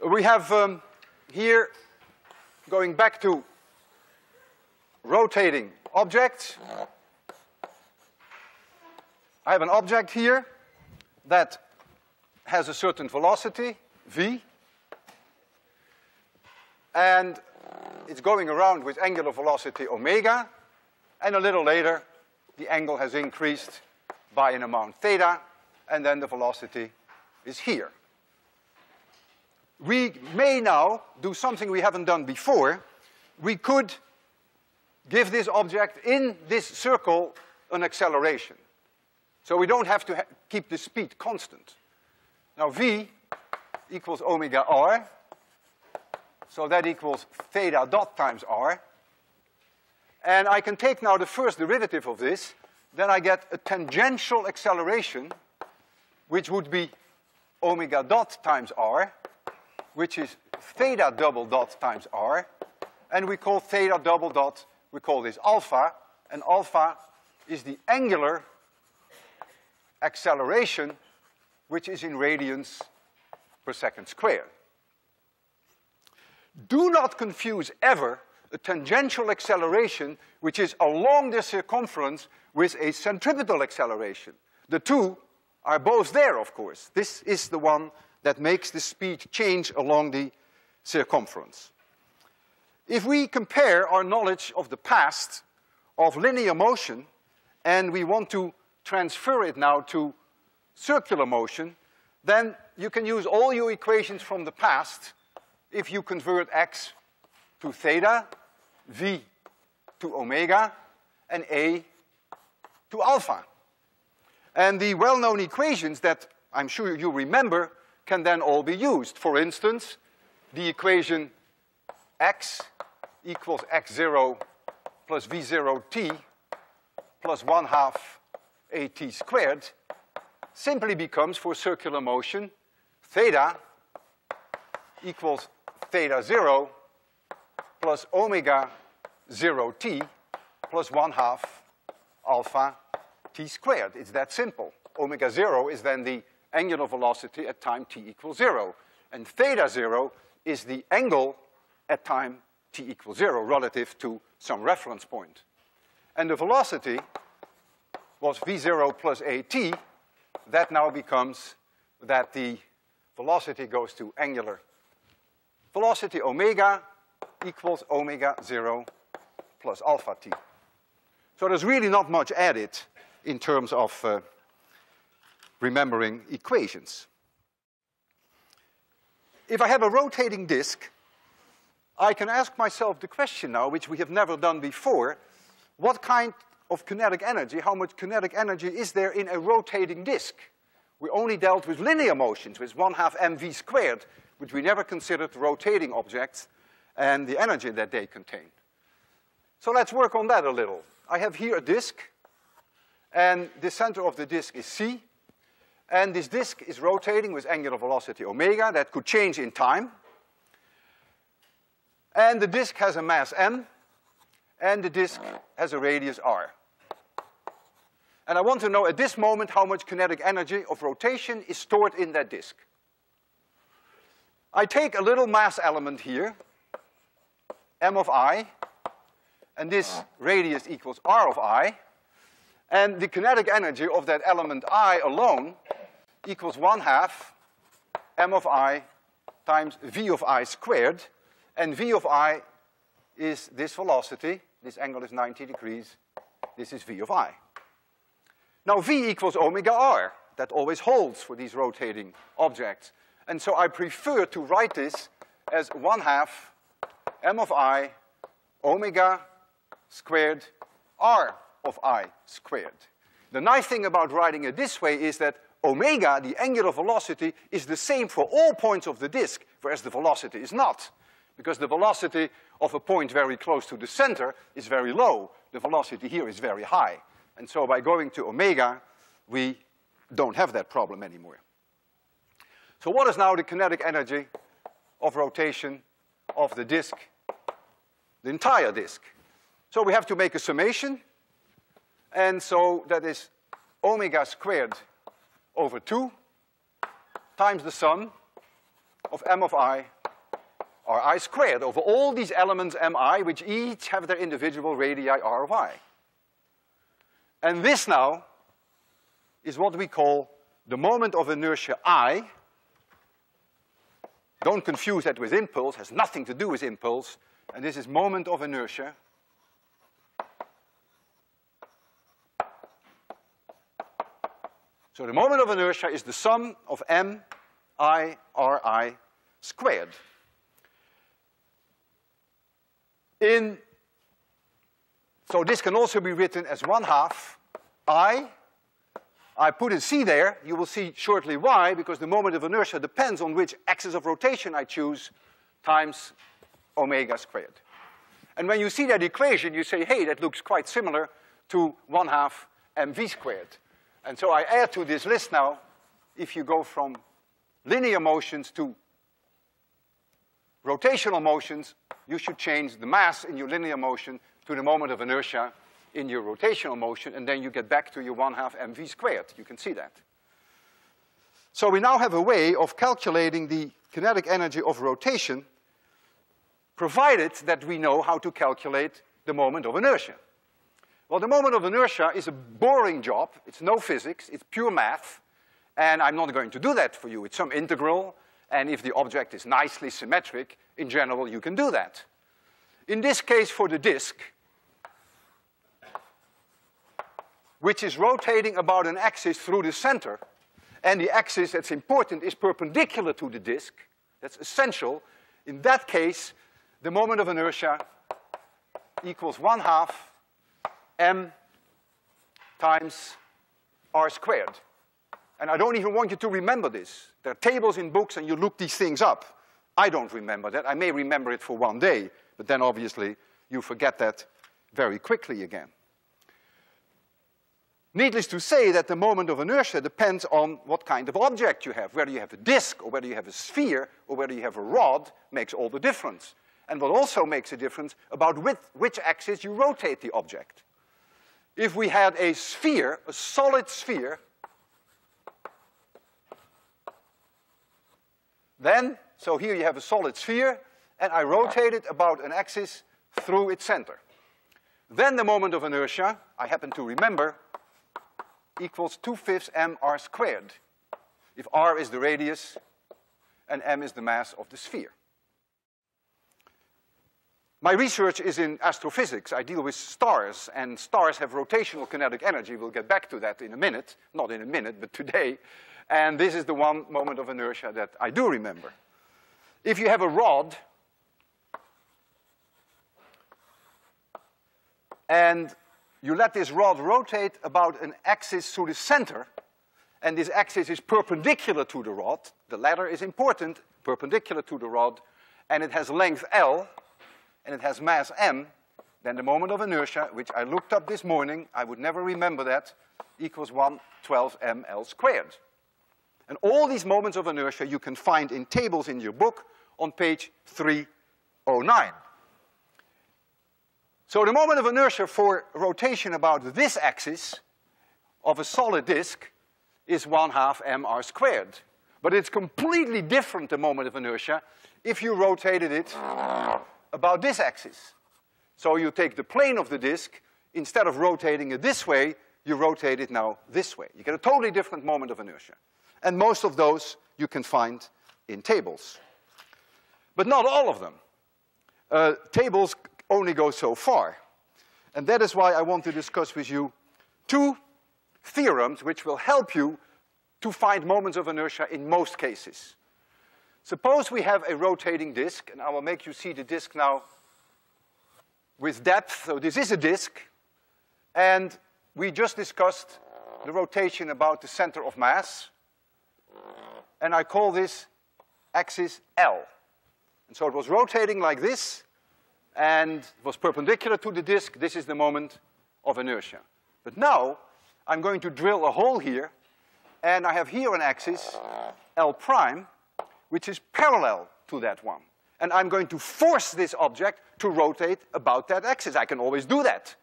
We have here, going back to rotating objects, I have an object here that has a certain velocity, v, and it's going around with angular velocity omega, and a little later the angle has increased by an amount theta, and then the velocity is here. We may now do something we haven't done before. We could give this object in this circle an acceleration. So we don't have to keep the speed constant. Now v equals omega r, so that equals theta dot times r. And I can take now the first derivative of this, then I get a tangential acceleration, which would be omega dot times r, which is theta double dot times r, and we call theta double dot, we call this alpha, and alpha is the angular acceleration, which is in radians per second squared. Do not confuse ever a tangential acceleration, which is along the circumference, with a centripetal acceleration. The two are both there, of course. This is the one that makes the speed change along the circumference. If we compare our knowledge of the past of linear motion, and we want to transfer it now to circular motion, then you can use all your equations from the past if you convert x to theta, v to omega, and a to alpha. And the well-known equations that I'm sure you remember can then all be used. For instance, the equation x equals x0 plus v0 t plus 1/2 at squared simply becomes, for circular motion, theta equals theta 0 plus omega 0t plus 1/2 alpha t squared. It's that simple. Omega 0 is then the angular velocity at time t equals 0. And theta 0 is the angle at time t equals 0 relative to some reference point. And the velocity was v0 plus at. That now becomes that the velocity goes to angular velocity omega equals omega 0 plus alpha t. So there's really not much added in terms of remembering equations. If I have a rotating disk, I can ask myself the question now, which we have never done before, what kind of kinetic energy, how much kinetic energy is there in a rotating disk? We only dealt with linear motions, with 1/2 mv squared, which we never considered rotating objects and the energy that they contain. So let's work on that a little. I have here a disk, and the center of the disk is C, and this disk is rotating with angular velocity omega. That could change in time. And the disk has a mass m, and the disk has a radius r. And I want to know at this moment how much kinetic energy of rotation is stored in that disk. I take a little mass element here, m of I, and this radius equals r of I, and the kinetic energy of that element I alone equals 1/2 m of I times v of I squared, and v of I is this velocity. This angle is 90 degrees. This is v of I. Now v equals omega r. That always holds for these rotating objects. And so I prefer to write this as 1/2 m of I omega squared r of I squared. The nice thing about writing it this way is that omega, the angular velocity, is the same for all points of the disk, whereas the velocity is not. Because the velocity of a point very close to the center is very low. The velocity here is very high. And so by going to omega, we don't have that problem anymore. So what is now the kinetic energy of rotation of the disk, the entire disk? So we have to make a summation. And so that is omega squared over 2 times the sum of m of I ri squared over all these elements mi, which each have their individual radii r of I. And this now is what we call the moment of inertia I. Don't confuse that with impulse, has nothing to do with impulse. And this is moment of inertia. So the moment of inertia is the sum of m I ri squared. So this can also be written as 1/2 I put a c there. You will see shortly why, because the moment of inertia depends on which axis of rotation I choose, times omega squared. And when you see that equation, you say, hey, that looks quite similar to 1/2 mv squared. And so I add to this list now, if you go from linear motions to rotational motions, you should change the mass in your linear motion to the moment of inertia in your rotational motion, and then you get back to your 1/2 mv squared. You can see that. So we now have a way of calculating the kinetic energy of rotation, provided that we know how to calculate the moment of inertia. Well, the moment of inertia is a boring job. It's no physics, it's pure math, and I'm not going to do that for you. It's some integral, and if the object is nicely symmetric, in general, you can do that. In this case, for the disk, which is rotating about an axis through the center, and the axis that's important is perpendicular to the disk, that's essential. In that case, the moment of inertia equals 1/2 m times r squared. And I don't even want you to remember this. There are tables in books and you look these things up. I don't remember that. I may remember it for one day, but then obviously you forget that very quickly again. Needless to say that the moment of inertia depends on what kind of object you have. Whether you have a disk, or whether you have a sphere, or whether you have a rod, makes all the difference. And what also makes a difference about which axis you rotate the object. If we had a sphere, a solid sphere, then, so here you have a solid sphere, and I rotate it about an axis through its center. Then the moment of inertia, I happen to remember, equals 2/5 m r squared, if r is the radius and m is the mass of the sphere. My research is in astrophysics. I deal with stars, and stars have rotational kinetic energy. We'll get back to that in a minute. Not in a minute, but today. And this is the one moment of inertia that I do remember. If you have a rod, and you let this rod rotate about an axis through the center, and this axis is perpendicular to the rod, the latter is important, perpendicular to the rod, and it has length L, and it has mass m, then the moment of inertia, which I looked up this morning, I would never remember that, equals 1/12 ml squared. And all these moments of inertia you can find in tables in your book on page 309. So the moment of inertia for rotation about this axis of a solid disk is 1/2 mr squared. But it's completely different, the moment of inertia, if you rotated it about this axis. So you take the plane of the disk, instead of rotating it this way, you rotate it now this way. You get a totally different moment of inertia. And most of those you can find in tables. But not all of them. Tables only go so far. And that is why I want to discuss with you two theorems which will help you to find moments of inertia in most cases. Suppose we have a rotating disk, and I will make you see the disk now with depth. So this is a disk, and we just discussed the rotation about the center of mass, and I call this axis L. And so it was rotating like this, and it was perpendicular to the disk. This is the moment of inertia. But now, I'm going to drill a hole here, and I have here an axis, L prime, which is parallel to that one. And I'm going to force this object to rotate about that axis. I can always do that.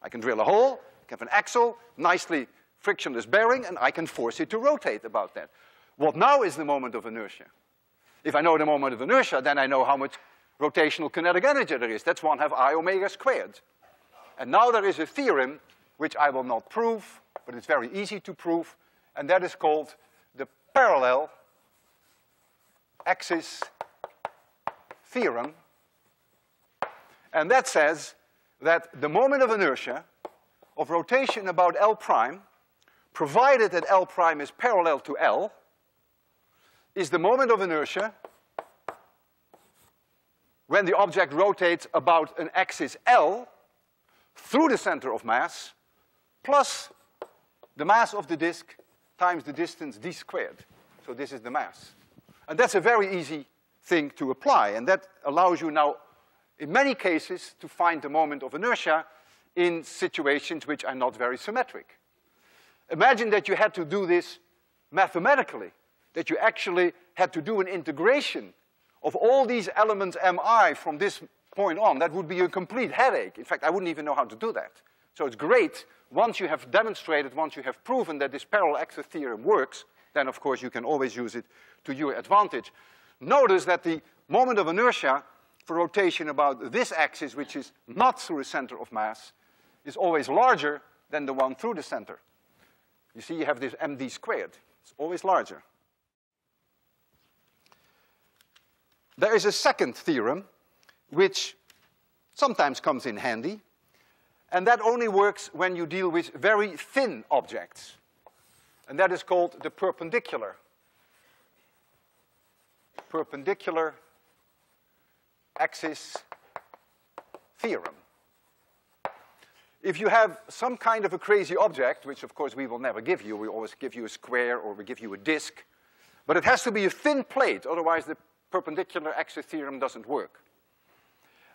I can drill a hole, have an axle, nicely frictionless bearing, and I can force it to rotate about that. What now is the moment of inertia? If I know the moment of inertia, then I know how much rotational kinetic energy there is. That's 1/2 I omega squared. And now there is a theorem which I will not prove, but it's very easy to prove, and that is called the parallel axis theorem. And that says that the moment of inertia of rotation about L prime, provided that L prime is parallel to L, is the moment of inertia when the object rotates about an axis L through the center of mass plus the mass of the disk times the distance d squared. So this is the mass. And that's a very easy thing to apply, and that allows you now, in many cases, to find the moment of inertia in situations which are not very symmetric. Imagine that you had to do this mathematically, that you actually had to do an integration of all these elements mi from this point on. That would be a complete headache. In fact, I wouldn't even know how to do that. So it's great, once you have demonstrated, once you have proven that this parallel axis theorem works, then of course you can always use it to your advantage. Notice that the moment of inertia for rotation about this axis, which is not through the center of mass, is always larger than the one through the center. You see, you have this md squared. It's always larger. There is a second theorem, which sometimes comes in handy, and that only works when you deal with very thin objects. And that is called the perpendicular axis theorem. If you have some kind of a crazy object, which of course we will never give you, we always give you a square or we give you a disk, but it has to be a thin plate, otherwise the perpendicular axis theorem doesn't work.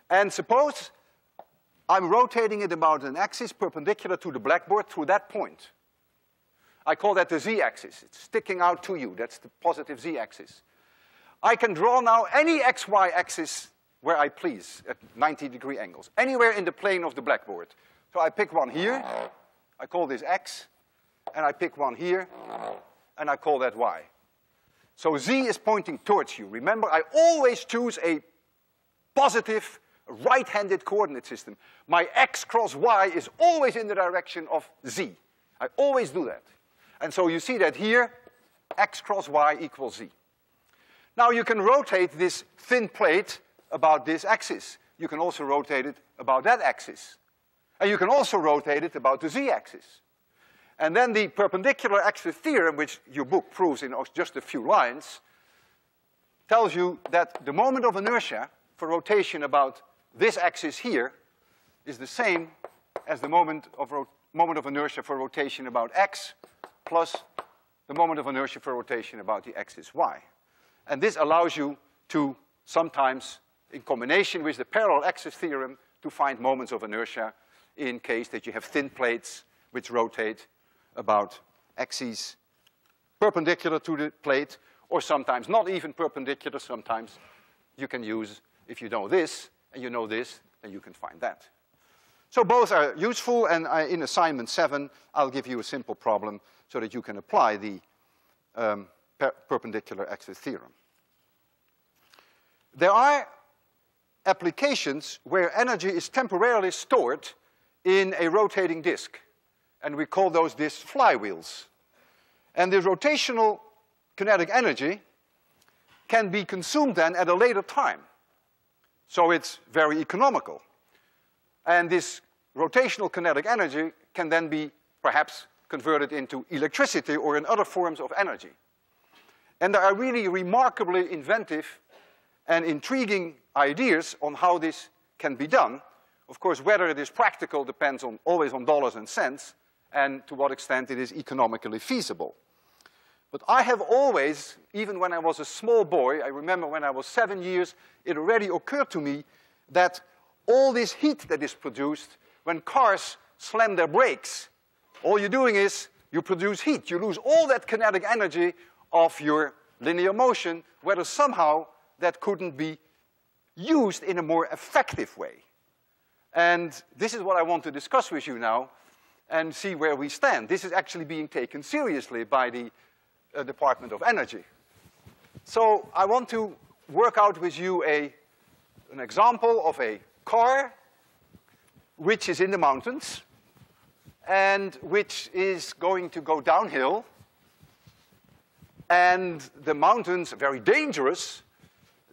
And suppose I'm rotating it about an axis perpendicular to the blackboard through that point. I call that the z-axis. It's sticking out to you. That's the positive z-axis. I can draw now any xy axis where I please at 90-degree angles, anywhere in the plane of the blackboard. So I pick one here, I call this x, and I pick one here, and I call that y. So z is pointing towards you. Remember, I always choose a positive right-handed coordinate system. My x cross y is always in the direction of z. I always do that. And so you see that here, x cross y equals z. Now you can rotate this thin plate about this axis. You can also rotate it about that axis. And you can also rotate it about the z-axis. And then the perpendicular axis theorem, which your book proves in just a few lines, tells you that the moment of inertia for rotation about this axis here is the same as the moment of inertia for rotation about x plus the moment of inertia for rotation about the axis y. And this allows you to sometimes, in combination with the parallel axis theorem, to find moments of inertia in case that you have thin plates which rotate about axes perpendicular to the plate, or sometimes not even perpendicular. Sometimes you can use, if you know this and you know this, then you can find that. So both are useful, and in assignment 7, I'll give you a simple problem so that you can apply the perpendicular axis theorem. There are applications where energy is temporarily stored in a rotating disk, and we call those disks flywheels. And the rotational kinetic energy can be consumed then at a later time. So it's very economical. And this rotational kinetic energy can then be perhaps converted into electricity or in other forms of energy. And there are really remarkably inventive and intriguing ideas on how this can be done. Of course, whether it is practical depends always on dollars and cents, and to what extent it is economically feasible. But I have always, even when I was a small boy, I remember when I was 7 years, it already occurred to me that all this heat that is produced when cars slam their brakes, all you're doing is you produce heat. You lose all that kinetic energy of your linear motion, whether somehow that couldn't be used in a more effective way. And this is what I want to discuss with you now and see where we stand. This is actually being taken seriously by the Department of Energy. So I want to work out with you an example of a car which is in the mountains and which is going to go downhill. And the mountains are very dangerous,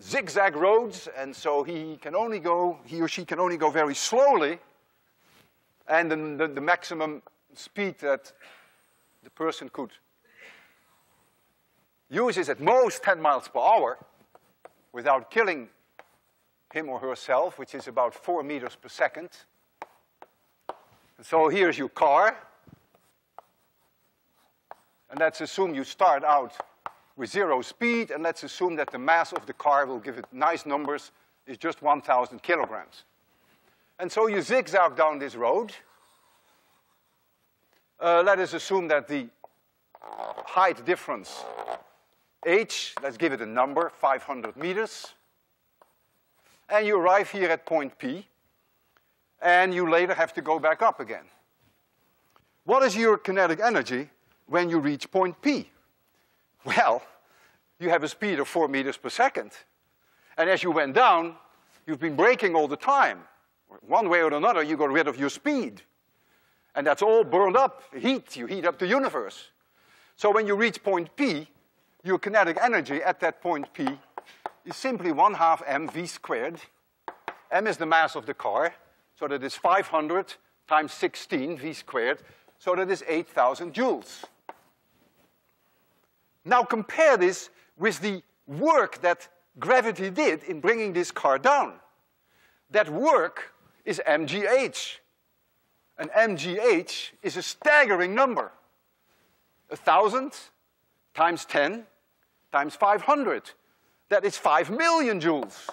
zigzag roads, and so he or she can only go very slowly. And then the maximum speed that the person could use is at most 10 miles per hour without killing him or herself, which is about 4 meters per second. And so here's your car. And let's assume you start out with 0 speed, and let's assume that the mass of the car, will give it nice numbers, is just 1,000 kilograms. And so you zigzag down this road. Let us assume that the height difference, h, let's give it a number, 500 meters. And you arrive here at point P, and you later have to go back up again. What is your kinetic energy when you reach point P? Well, you have a speed of 4 meters per second. And as you went down, you've been braking all the time. One way or another, you got rid of your speed. And that's all burned up, heat. You heat up the universe. So when you reach point P, your kinetic energy at that point P is simply 1/2 mv squared. M is the mass of the car, so that is 500 times 16 v squared, so that is 8,000 joules. Now compare this with the work that gravity did in bringing this car down. That work is mgh. And mgh is a staggering number. 1,000 times 10 times 500. That is 5 million joules.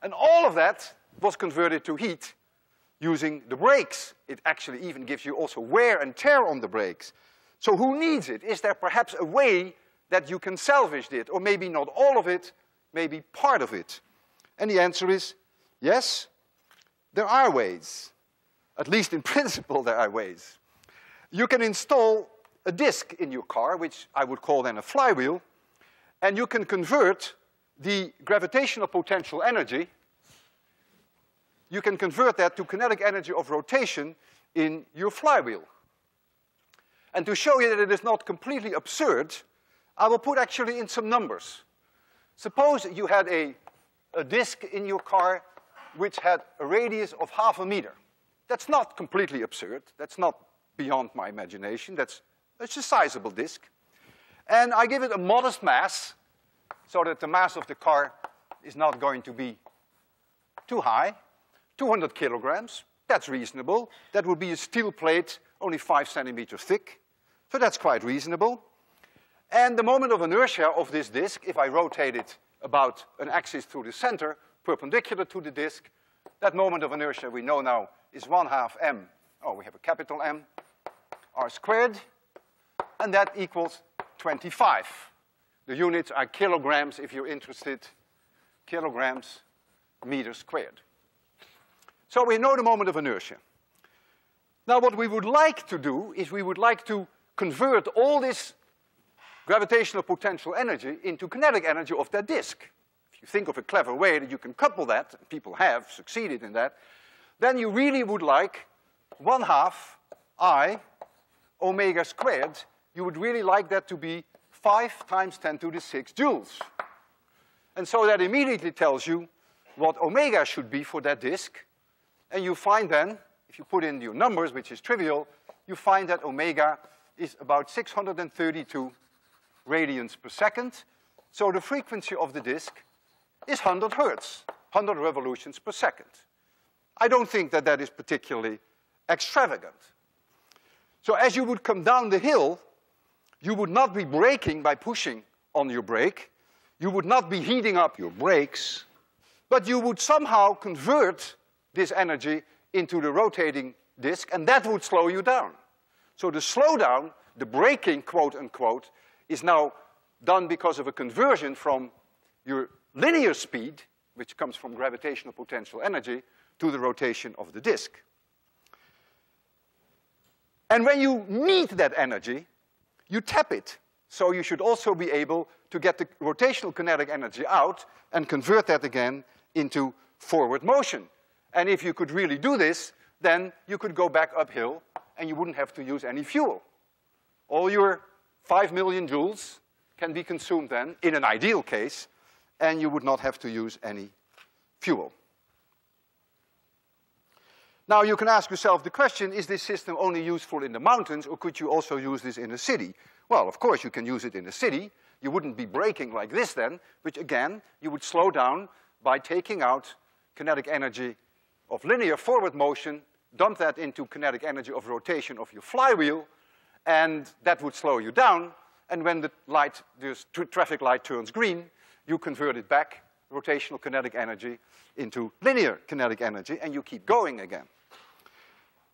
And all of that was converted to heat using the brakes. It actually even gives you also wear and tear on the brakes. So who needs it? Is there perhaps a way that you can salvage it? Or maybe not all of it, maybe part of it? And the answer is yes, there are ways. At least in principle, there are ways. You can install a disk in your car, which I would call then a flywheel, and you can convert the gravitational potential energy, you can convert that to kinetic energy of rotation in your flywheel. And to show you that it is not completely absurd, I will put actually in some numbers. Suppose you had a disk in your car which had a radius of 1/2 meter. That's not completely absurd. That's not beyond my imagination. That's a sizable disk. And I give it a modest mass, so that the mass of the car is not going to be too high. 200 kilograms, that's reasonable. That would be a steel plate, only 5 centimeters thick. So that's quite reasonable. And the moment of inertia of this disk, if I rotate it about an axis through the center, perpendicular to the disk, that moment of inertia we know now is 1/2 m, we have a capital M, r squared, and that equals 25. The units are kilograms if you're interested, kilograms meters squared. So we know the moment of inertia. Now what we would like to do is we would like to convert all this gravitational potential energy into kinetic energy of that disk. If you think of a clever way that you can couple that, and people have succeeded in that, then you really would like 1/2 I omega squared. You would really like that to be 5 times 10 to the 6 joules. And so that immediately tells you what omega should be for that disk. And you find then, if you put in your numbers, which is trivial, you find that omega is about 632 radians per second. So the frequency of the disk is 100 hertz, 100 revolutions per second. I don't think that that is particularly extravagant. So as you would come down the hill, you would not be braking by pushing on your brake. You would not be heating up your brakes, but you would somehow convert this energy into the rotating disk, and that would slow you down. So the slowdown, the braking, quote unquote, is now done because of a conversion from your linear speed, which comes from gravitational potential energy, to the rotation of the disk. And when you need that energy, you tap it. So you should also be able to get the rotational kinetic energy out and convert that again into forward motion. And if you could really do this, then you could go back uphill and you wouldn't have to use any fuel. All your 5 million joules can be consumed then, in an ideal case, and you would not have to use any fuel. Now you can ask yourself the question, is this system only useful in the mountains, or could you also use this in a city? Well, of course you can use it in a city. You wouldn't be braking like this then, but again, you would slow down by taking out kinetic energy of linear forward motion, dump that into kinetic energy of rotation of your flywheel, and that would slow you down. And when the light, this traffic light turns green, you convert it back, rotational kinetic energy, into linear kinetic energy, and you keep going again.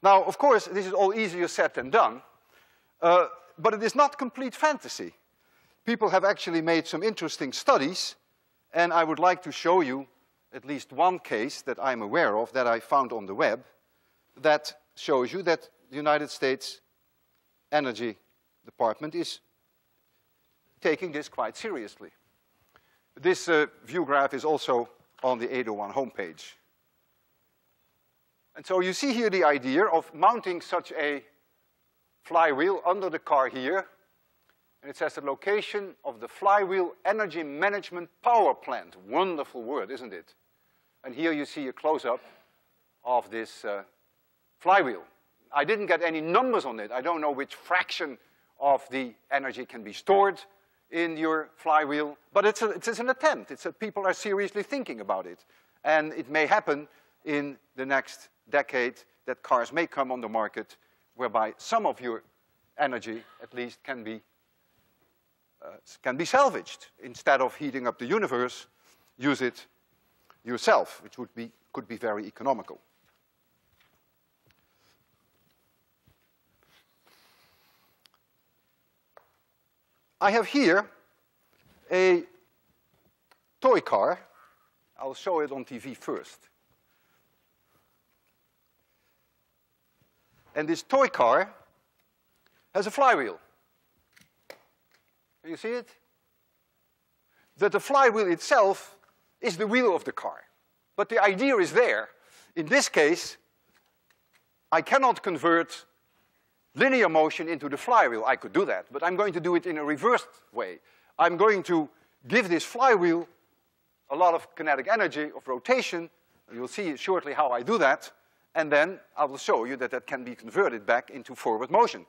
Now, of course, this is all easier said than done, but it is not complete fantasy. People have actually made some interesting studies, and I would like to show you at least one case that I'm aware of that I found on the web that shows you that the United States Energy Department is taking this quite seriously. This view graph is also on the 801 homepage. And so you see here the idea of mounting such a flywheel under the car here. And it says the location of the flywheel energy management power plant. Wonderful word, isn't it? And here you see a close-up of this flywheel. I didn't get any numbers on it. I don't know which fraction of the energy can be stored in your flywheel, but it's an attempt. People are seriously thinking about it. And it may happen in the next decade that cars may come on the market whereby some of your energy, at least, can be salvaged. Instead of heating up the universe, use it yourself, which could be very economical. I have here a toy car. I'll show it on TV first. And this toy car has a flywheel. Can you see it? That the flywheel itself is the wheel of the car. But the idea is there. In this case, I cannot convert linear motion into the flywheel. I could do that, but I'm going to do it in a reversed way. I'm going to give this flywheel a lot of kinetic energy of rotation. You'll see shortly how I do that. And then I will show you that that can be converted back into forward motion.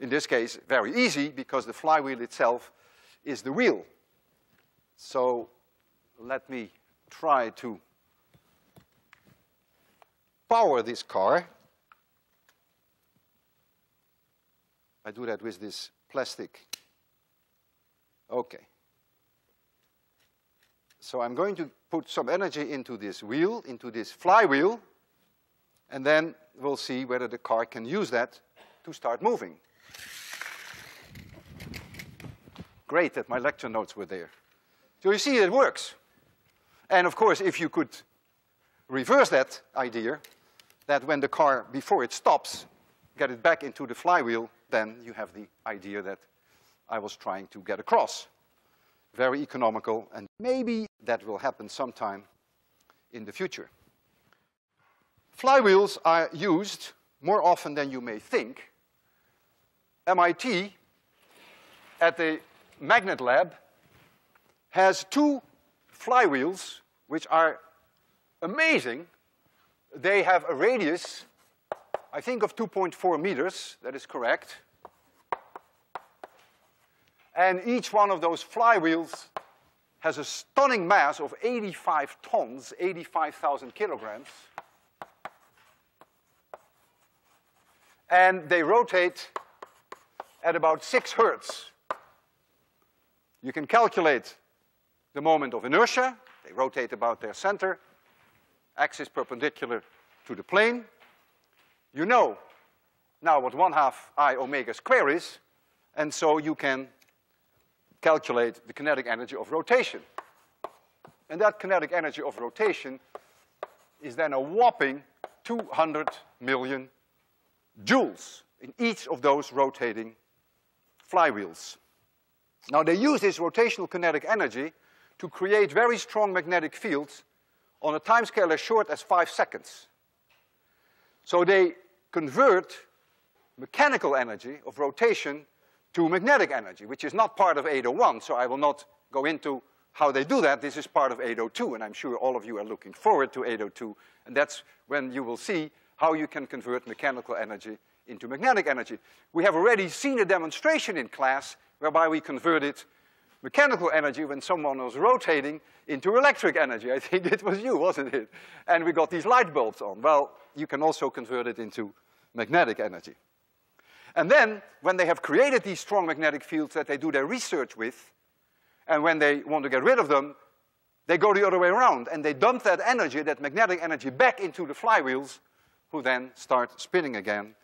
In this case, very easy, because the flywheel itself is the wheel. So let me try to power this car. I do that with this plastic. Okay. So I'm going to put some energy into this wheel, into this flywheel, and then we'll see whether the car can use that to start moving. Great that my lecture notes were there. So you see it works. And of course, if you could reverse that idea, that when the car, before it stops, get it back into the flywheel, then you have the idea that I was trying to get across. Very economical, and maybe that will happen sometime in the future. Flywheels are used more often than you may think. MIT, at the magnet lab, has 2 flywheels which are amazing. They have a radius, I think, of 2.4 meters. That is correct. And each one of those flywheels has a stunning mass of 85 tons, 85,000 kilograms. And they rotate at about 6 hertz. You can calculate the moment of inertia. They rotate about their center, axis perpendicular to the plane. You know now what 1/2 I omega square is, and so you can calculate the kinetic energy of rotation. And that kinetic energy of rotation is then a whopping 200 million joules in each of those rotating flywheels. Now, they use this rotational kinetic energy to create very strong magnetic fields on a timescale as short as 5 seconds. So they convert mechanical energy of rotation to magnetic energy, which is not part of 801, so I will not go into how they do that. This is part of 802, and I'm sure all of you are looking forward to 802, and that's when you will see how you can convert mechanical energy into magnetic energy. We have already seen a demonstration in class whereby we converted mechanical energy when someone was rotating into electric energy. I think it was you, wasn't it? And we got these light bulbs on. Well, you can also convert it into magnetic energy. And then, when they have created these strong magnetic fields that they do their research with, and when they want to get rid of them, they go the other way around, and they dump that energy, that magnetic energy, back into the flywheels, who then start spinning again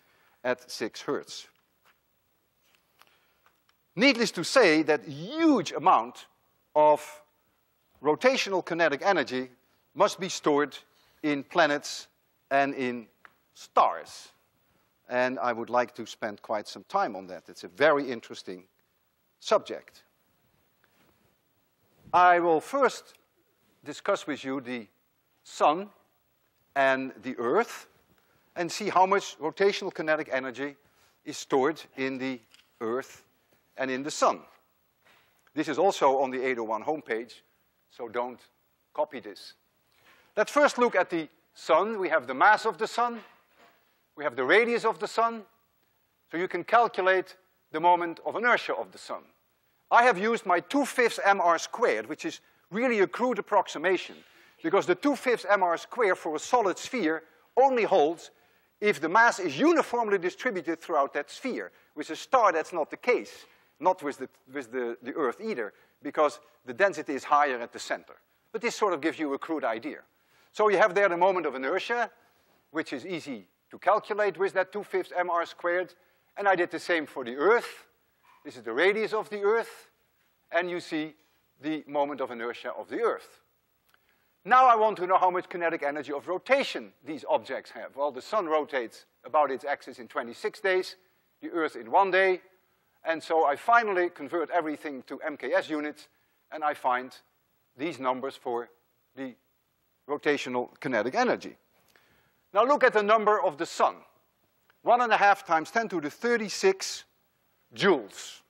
at 6 Hertz. Needless to say, that huge amount of rotational kinetic energy must be stored in planets and in stars. And I would like to spend quite some time on that. It's a very interesting subject. I will first discuss with you the Sun and the Earth and see how much rotational kinetic energy is stored in the Earth and in the Sun. This is also on the 801 homepage, so don't copy this. Let's first look at the Sun. We have the mass of the Sun. We have the radius of the Sun. So you can calculate the moment of inertia of the Sun. I have used my 2/5 mr squared, which is really a crude approximation, because the 2/5 mr squared for a solid sphere only holds if the mass is uniformly distributed throughout that sphere. With a star, that's not the case. Not with the Earth either, because the density is higher at the center. But this sort of gives you a crude idea. So you have there the moment of inertia, which is easy to calculate with that 2/5 mr squared. And I did the same for the Earth. This is the radius of the Earth. And you see the moment of inertia of the Earth. Now I want to know how much kinetic energy of rotation these objects have. Well, the Sun rotates about its axis in 26 days, the Earth in 1 day. And so I finally convert everything to MKS units, and I find these numbers for the rotational kinetic energy. Now look at the number of the Sun. 1.5 times 10 to the 36 joules.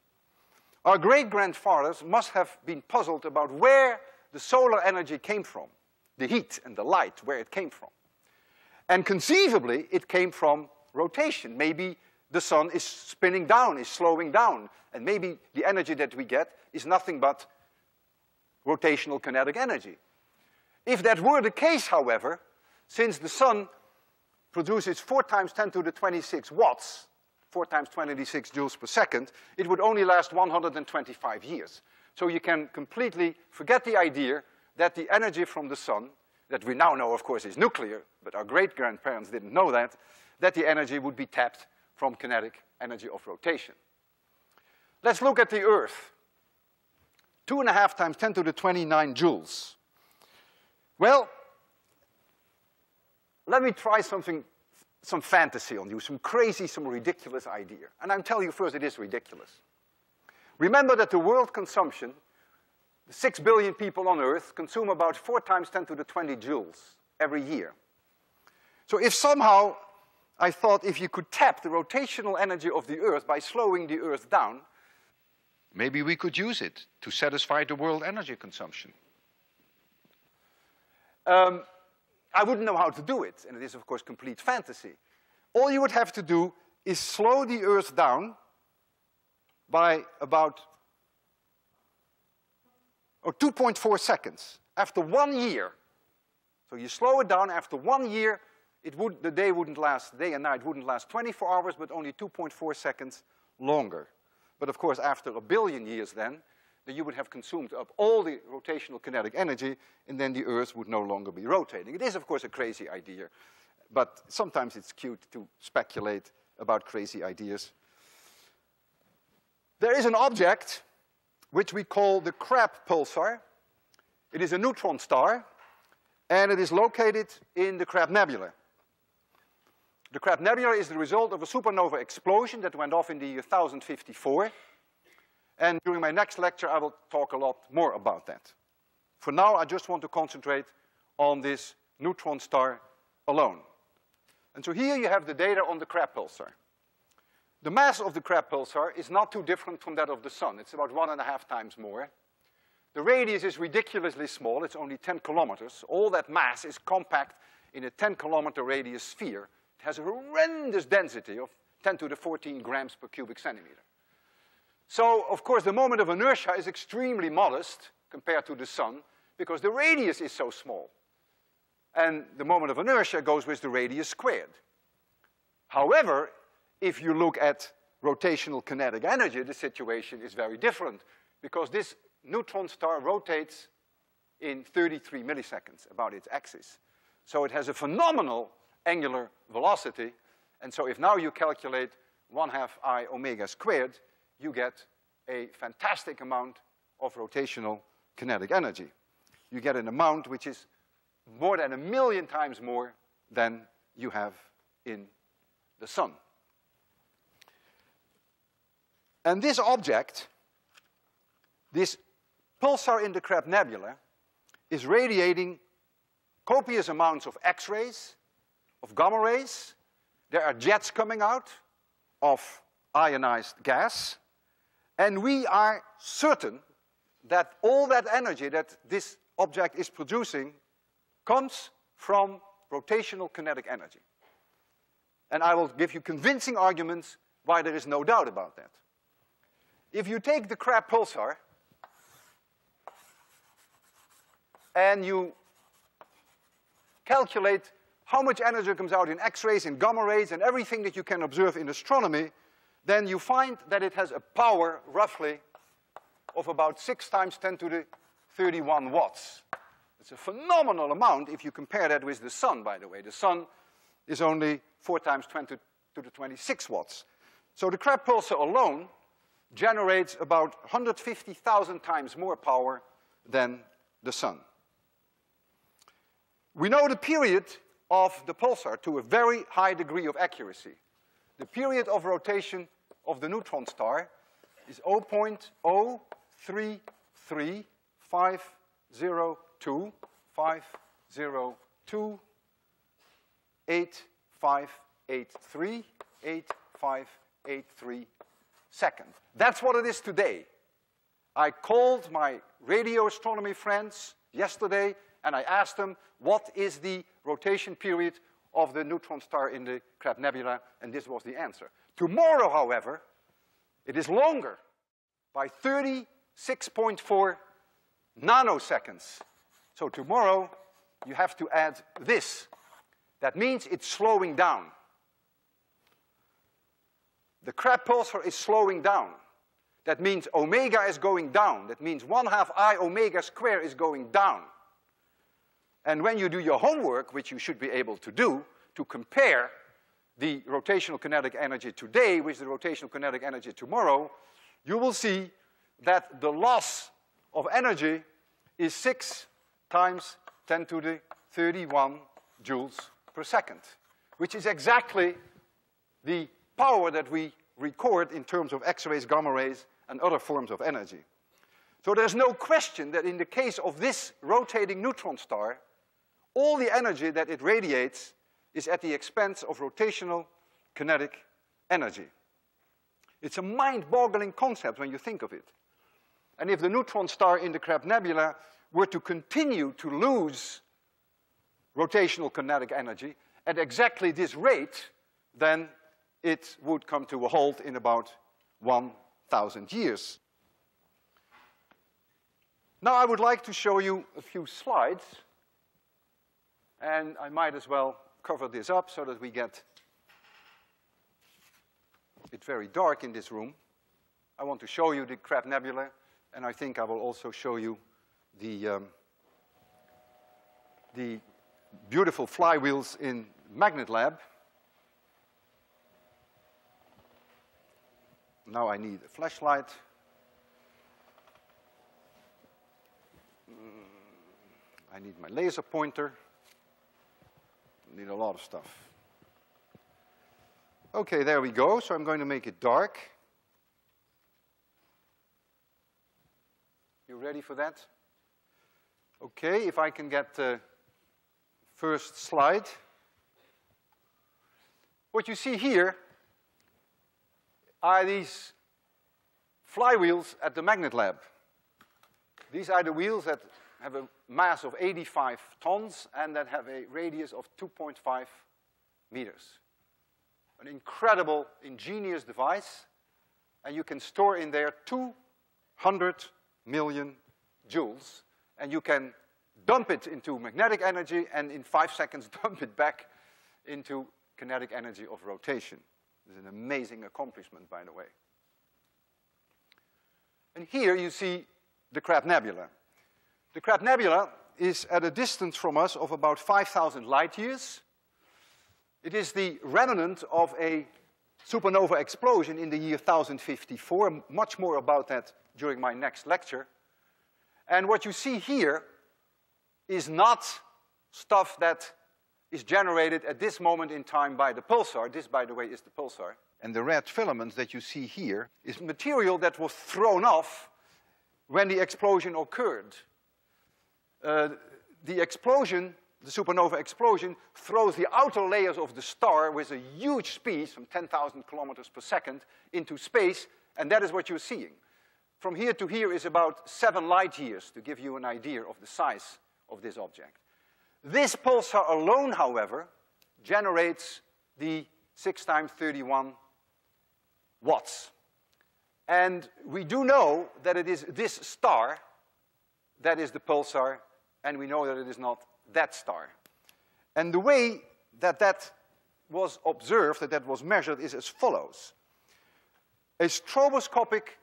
Our great-grandfathers must have been puzzled about where the solar energy came from, the heat and the light, where it came from. And conceivably, it came from rotation. Maybe the Sun is spinning down, is slowing down, and maybe the energy that we get is nothing but rotational kinetic energy. If that were the case, however, since the Sun produces 4 times 10 to the 26 watts, 4 times 26 joules per second, it would only last 125 years. So you can completely forget the idea that the energy from the Sun, that we now know, of course, is nuclear, but our great-grandparents didn't know that the energy would be tapped from kinetic energy of rotation. Let's look at the Earth. 2.5 times 10 to the 29 joules. Well, let me try some fantasy on you, some crazy, some ridiculous idea. And I'll tell you first, it is ridiculous. Remember that the world consumption, the 6 billion people on Earth, consume about 4 times 10 to the 20 joules every year. So if somehow I thought if you could tap the rotational energy of the Earth by slowing the Earth down, maybe we could use it to satisfy the world energy consumption. I wouldn't know how to do it, and it is, of course, complete fantasy. All you would have to do is slow the Earth down by about 2.4 seconds after 1 year. So you slow it down after 1 year, the day and night wouldn't last 24 hours, but only 2.4 seconds longer. But of course, after 1 billion years then you would have consumed up all the rotational kinetic energy, and then the Earth would no longer be rotating. It is, of course, a crazy idea, but sometimes it's cute to speculate about crazy ideas. There is an object which we call the Crab pulsar. It is a neutron star, and it is located in the Crab Nebula. The Crab Nebula is the result of a supernova explosion that went off in the year 1054. And during my next lecture, I will talk a lot more about that. For now, I just want to concentrate on this neutron star alone. And so here you have the data on the Crab pulsar. The mass of the Crab pulsar is not too different from that of the sun. It's about 1.5 times more. The radius is ridiculously small. It's only 10 kilometers. All that mass is compact in a 10-kilometer radius sphere. It has a horrendous density of 10 to the 14 grams per cubic centimeter. So, of course, the moment of inertia is extremely modest compared to the sun because the radius is so small. And the moment of inertia goes with the radius squared. However, if you look at rotational kinetic energy, the situation is very different because this neutron star rotates in 33 milliseconds about its axis. So it has a phenomenal angular velocity. And so if now you calculate 1/2 I omega squared, you get a fantastic amount of rotational kinetic energy. You get an amount which is more than 1 million times more than you have in the sun. And this object, this pulsar in the Crab Nebula, is radiating copious amounts of X-rays, of gamma rays. There are jets coming out of ionized gas. And we are certain that all that energy that this object is producing comes from rotational kinetic energy. And I will give you convincing arguments why there is no doubt about that. If you take the Crab pulsar and you calculate how much energy comes out in X-rays, in gamma rays, and everything that you can observe in astronomy, then you find that it has a power, roughly, of about 6 times 10 to the 31 watts. It's a phenomenal amount if you compare that with the sun, by the way. The sun is only 4 times 10 to the 26 watts. So the Crab pulsar alone generates about 150,000 times more power than the sun. We know the period of the pulsar to a very high degree of accuracy. The period of rotation of the neutron star is 0.03502,503,8583 seconds. That's what it is today. I called my radio astronomy friends yesterday and I asked them, what is the rotation period of the neutron star in the Crab Nebula? And this was the answer. Tomorrow, however, it is longer by 36.4 nanoseconds. So tomorrow, you have to add this. That means it's slowing down. The Crab pulsar is slowing down. That means omega is going down. That means 1/2 I omega square is going down. And when you do your homework, which you should be able to do, to compare the rotational kinetic energy today with the rotational kinetic energy tomorrow, you will see that the loss of energy is 6 times 10 to the 31 joules per second, which is exactly the power that we record in terms of X-rays, gamma rays, and other forms of energy. So there's no question that in the case of this rotating neutron star, all the energy that it radiates is at the expense of rotational kinetic energy. It's a mind-boggling concept when you think of it. And if the neutron star in the Crab Nebula were to continue to lose rotational kinetic energy at exactly this rate, then it would come to a halt in about 1,000 years. Now I would like to show you a few slides, and I might as well cover this up so that we get it very dark in this room. I want to show you the Crab Nebula, and I think I will also show you the beautiful flywheels in Magnet Lab. Now I need a flashlight. I need my laser pointer. I need a lot of stuff. Okay, there we go. So I'm going to make it dark. You ready for that? Okay, if I can get the first slide. What you see here are these flywheels at the magnet lab. These are the wheels that have a mass of 85 tons and that have a radius of 2.5 meters. An incredible, ingenious device, and you can store in there 200 million joules, and you can dump it into magnetic energy and in 5 seconds dump it back into kinetic energy of rotation. It's an amazing accomplishment, by the way. And here you see the Crab Nebula. The Crab Nebula is at a distance from us of about 5,000 light years. It is the remnant of a supernova explosion in the year 1054. Much more about that during my next lecture. And what you see here is not stuff that is generated at this moment in time by the pulsar. This, by the way, is the pulsar. And the red filaments that you see here is material that was thrown off when the explosion occurred. The explosion, the supernova explosion, throws the outer layers of the star with a huge speed, some 10,000 kilometers per second, into space, and that is what you're seeing. From here to here is about 7 light years, to give you an idea of the size of this object. This pulsar alone, however, generates the 6 times 31 watts. And we do know that it is this star that is the pulsar, and we know that it is not that star. And the way that that was observed, that was measured, is as follows. A stroboscopic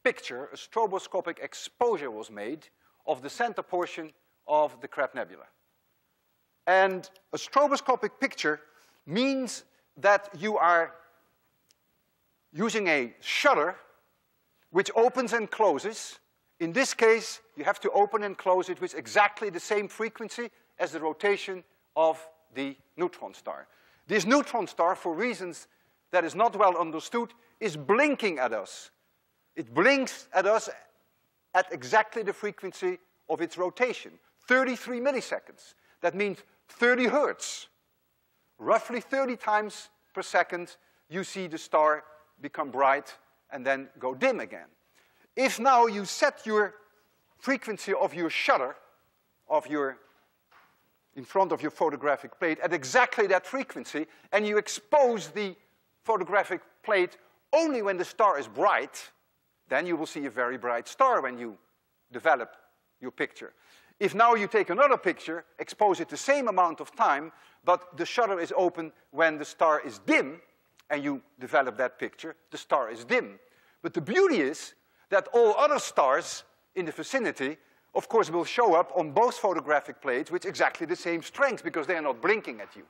picture, a stroboscopic exposure was made of the center portion of the Crab Nebula. And a stroboscopic picture means that you are using a shutter which opens and closes. In this case, you have to open and close it with exactly the same frequency as the rotation of the neutron star. This neutron star, for reasons that is not well understood, is blinking at us. It blinks at us at exactly the frequency of its rotation, 33 milliseconds. That means 30 hertz. Roughly 30 times per second, you see the star become bright and then go dim again. If now you set your frequency of your shutter, in front of your photographic plate, at exactly that frequency, and you expose the photographic plate only when the star is bright, then you will see a very bright star when you develop your picture. If now you take another picture, expose it the same amount of time, but the shutter is open when the star is dim, and you develop that picture, the star is dim. But the beauty is that all other stars in the vicinity, of course, will show up on both photographic plates with exactly the same strength, because they are not blinking at you.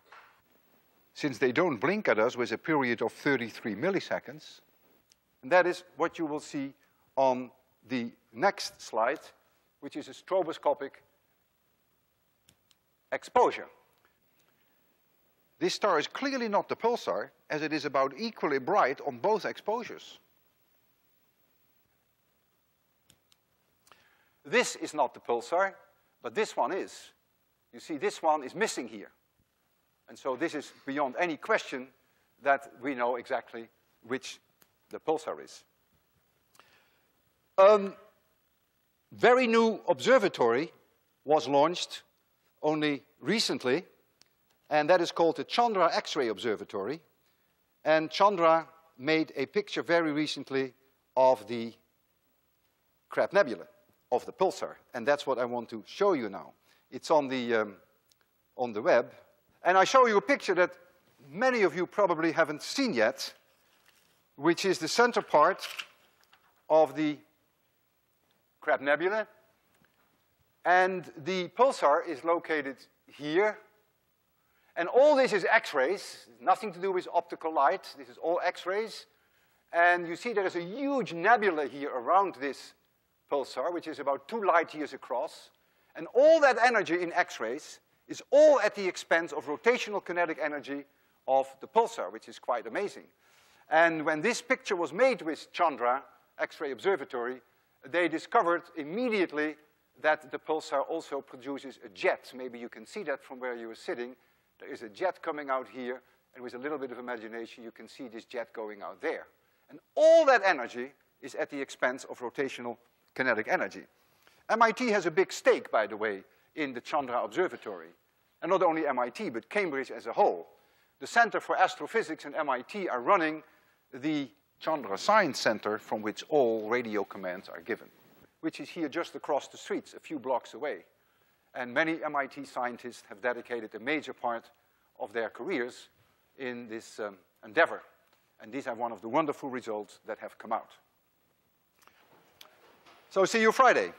Since they don't blink at us with a period of 33 milliseconds, and that is what you will see on the next slide, which is a stroboscopic exposure. This star is clearly not the pulsar, as it is about equally bright on both exposures. This is not the pulsar, but this one is. You see, this one is missing here. And so this is beyond any question that we know exactly which the pulsar is. Very new observatory was launched only recently, and that is called the Chandra X-ray Observatory. And Chandra made a picture very recently of the Crab Nebula, of the pulsar. And that's what I want to show you now. It's on the web. And I show you a picture that many of you probably haven't seen yet, which is the center part of the Crab Nebula. And the pulsar is located here. And all this is X-rays, nothing to do with optical light. This is all X-rays. And you see there is a huge nebula here around this pulsar, which is about 2 light years across. And all that energy in X-rays is all at the expense of rotational kinetic energy of the pulsar, which is quite amazing. And when this picture was made with Chandra X-ray Observatory, they discovered immediately that the pulsar also produces a jet. Maybe you can see that from where you are sitting. There is a jet coming out here, and with a little bit of imagination, you can see this jet going out there. And all that energy is at the expense of rotational kinetic energy. MIT has a big stake, by the way, in the Chandra Observatory. And not only MIT, but Cambridge as a whole. The Center for Astrophysics and MIT are running the Chandra Science Center, from which all radio commands are given, which is here just across the streets, a few blocks away. And many MIT scientists have dedicated a major part of their careers in this endeavor. And these are one of the wonderful results that have come out. So see you Friday.